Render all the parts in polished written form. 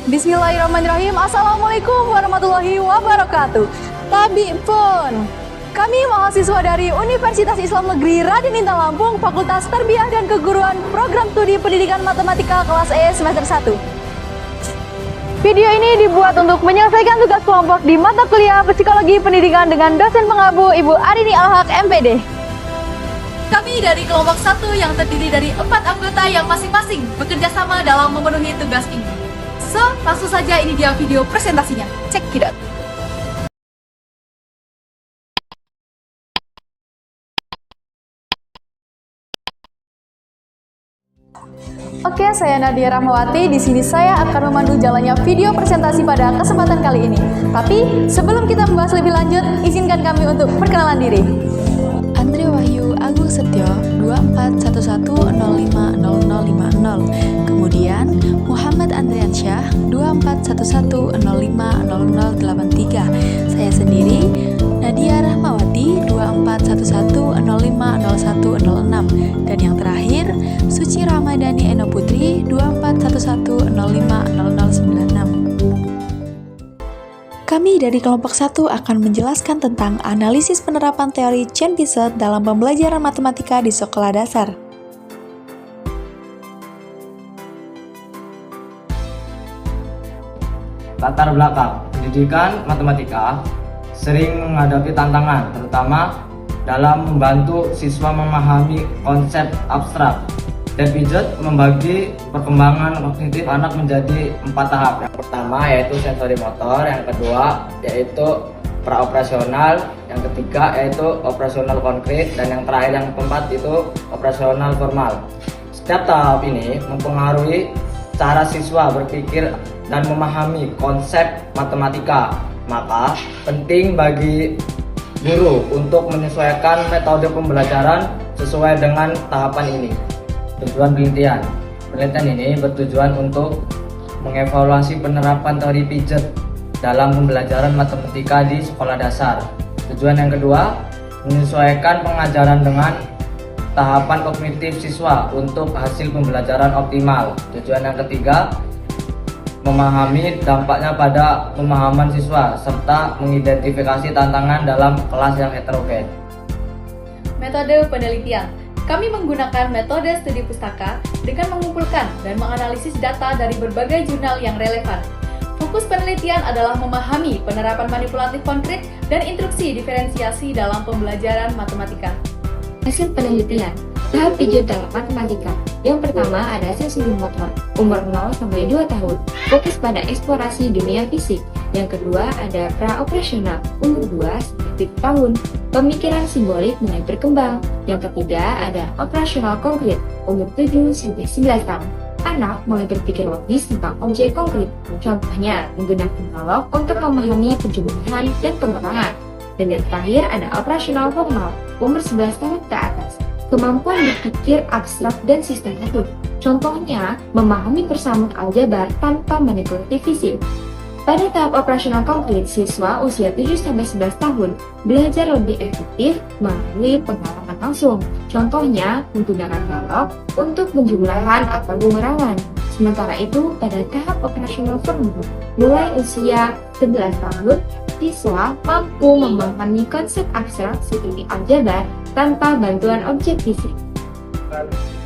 Bismillahirrahmanirrahim. Assalamualaikum warahmatullahi wabarakatuh. Tabi pun. Kami mahasiswa dari Universitas Islam Negeri Raden Intan Lampung, Fakultas Tarbiyah dan Keguruan, Program Studi Pendidikan Matematika kelas E semester 1. Video ini dibuat untuk menyelesaikan tugas kelompok di mata kuliah Psikologi Pendidikan dengan dosen pengabu Ibu Arini Alhaq, MPD. Kami dari kelompok 1 yang terdiri dari 4 anggota yang masing-masing bekerja sama dalam memenuhi tugas ini. So, langsung saja ini dia video presentasinya. Check it out. Oke, saya Nadia Rahmawati. Di sini saya akan memandu jalannya video presentasi pada kesempatan kali ini. Tapi sebelum kita membahas lebih lanjut, izinkan kami untuk perkenalan diri. Andre Wahyu Agung Setio 2411050050. Kemudian Muhammad Andriansyah 2411050083. Saya sendiri Nadia Rahmawati 2411050106. Dan yang terakhir Suci Ramadhani Eno Putri 2411050096. Kami dari kelompok 1 akan menjelaskan tentang analisis penerapan teori Chern-Piaget dalam pembelajaran matematika di sekolah dasar. Latar belakang pendidikan matematika sering menghadapi tantangan, terutama dalam membantu siswa memahami konsep abstrak. Chern-Piaget membagi perkembangan kognitif anak menjadi 4 tahap. Yang pertama yaitu sensori motor, yang kedua yaitu praoperasional, yang ketiga yaitu operasional konkret, dan yang terakhir yang keempat itu operasional formal. Setiap tahap ini mempengaruhi cara siswa berpikir dan memahami konsep matematika. Maka penting bagi guru untuk menyesuaikan metode pembelajaran sesuai dengan tahapan ini. Tujuan penelitian. Penelitian ini bertujuan untuk mengevaluasi penerapan teori Piaget dalam pembelajaran matematika di sekolah dasar. Tujuan yang kedua, menyesuaikan pengajaran dengan tahapan kognitif siswa untuk hasil pembelajaran optimal. Tujuan yang ketiga, memahami dampaknya pada pemahaman siswa serta mengidentifikasi tantangan dalam kelas yang heterogen. Metode penelitian. Kami menggunakan metode studi pustaka dengan mengumpulkan dan menganalisis data dari berbagai jurnal yang relevan. Fokus penelitian adalah memahami penerapan manipulatif konkret dan instruksi diferensiasi dalam pembelajaran matematika. Hasil penelitian tahap Piaget dalam matematika. Yang pertama ada sensori motor, umur 0-2 tahun, fokus pada eksplorasi dunia fisik. Yang kedua ada praoperasional, umur 2-3 tahun, pemikiran simbolik mulai berkembang. Yang ketiga ada operasional konkret, umur 7-11 tahun. Anak mulai berpikir logis tentang objek konkret, contohnya menggunakan dialog untuk memahami penjumlahan dan pengurangan. Dan yang terakhir ada operasional formal, umur 11 tahun ke atas. Kemampuan berpikir abstrak dan sistematik, contohnya memahami persamaan aljabar tanpa manipulatif fisik. Pada tahap operasional konkret, siswa usia 7-11 tahun belajar lebih efektif melalui pengalaman langsung, contohnya menggunakan dialog untuk penjumlahan atau pengurangan. Sementara itu, pada tahap operasional formal, mulai usia 11 tahun, siswa mampu memahami konsep abstrak seperti aljabar tanpa bantuan objek fisik.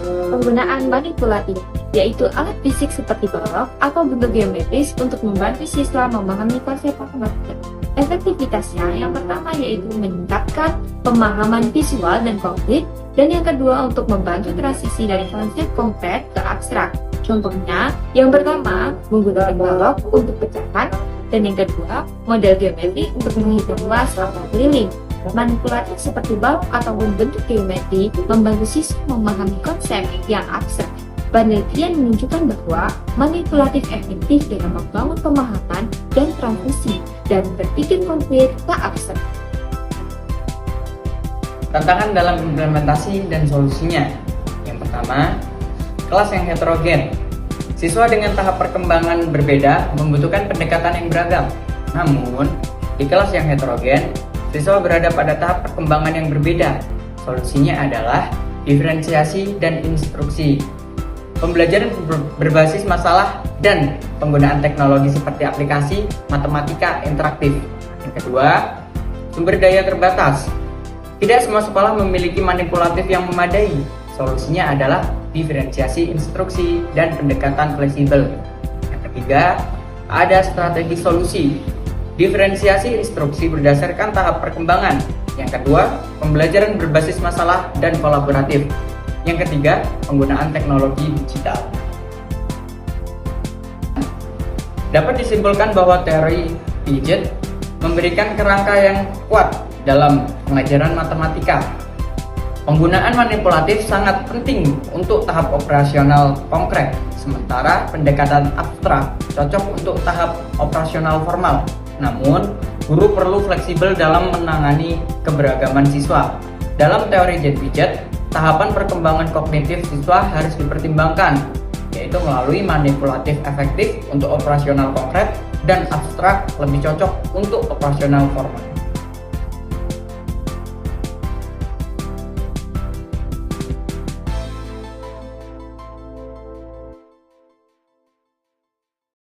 Penggunaan manipulatif, yaitu alat fisik seperti balok atau bentuk geometris untuk membantu siswa memahami konsep matematika. Efektivitasnya yang pertama yaitu meningkatkan pemahaman visual dan konkret, dan yang kedua untuk membantu transisi dari konsep konkret ke abstrak. Contohnya, yang pertama menggunakan balok untuk pecahan, dan yang kedua model geometri untuk menghitung luas atau keliling. Manipulatif seperti balok ataupun bentuk geometri membantu siswa memahami konsep yang abstrak. Penelitian menunjukkan bahwa manipulatif efektif dalam membangun pemahaman dan transisi dan berpikir konkret ke abstrak. Tantangan dalam implementasi dan solusinya. Yang pertama, kelas yang heterogen. Siswa dengan tahap perkembangan berbeda membutuhkan pendekatan yang beragam. Namun, di kelas yang heterogen, siswa berada pada tahap perkembangan yang berbeda. Solusinya adalah diferensiasi dan instruksi. pembelajaran berbasis masalah dan penggunaan teknologi seperti aplikasi matematika interaktif. Yang kedua, sumber daya terbatas. Tidak semua sekolah memiliki manipulatif yang memadai. Solusinya adalah diferensiasi instruksi dan pendekatan fleksibel. Yang ketiga, ada strategi solusi. Diferensiasi instruksi berdasarkan tahap perkembangan. Yang kedua, pembelajaran berbasis masalah dan kolaboratif. Yang ketiga, penggunaan teknologi digital. Dapat disimpulkan bahwa teori Piaget memberikan kerangka yang kuat dalam pengajaran matematika. Penggunaan manipulatif sangat penting untuk tahap operasional konkret, sementara pendekatan abstrak cocok untuk tahap operasional formal. Namun, guru perlu fleksibel dalam menangani keberagaman siswa. Dalam teori Piaget, tahapan perkembangan kognitif siswa harus dipertimbangkan, yaitu melalui manipulatif efektif untuk operasional konkret dan abstrak lebih cocok untuk operasional formal.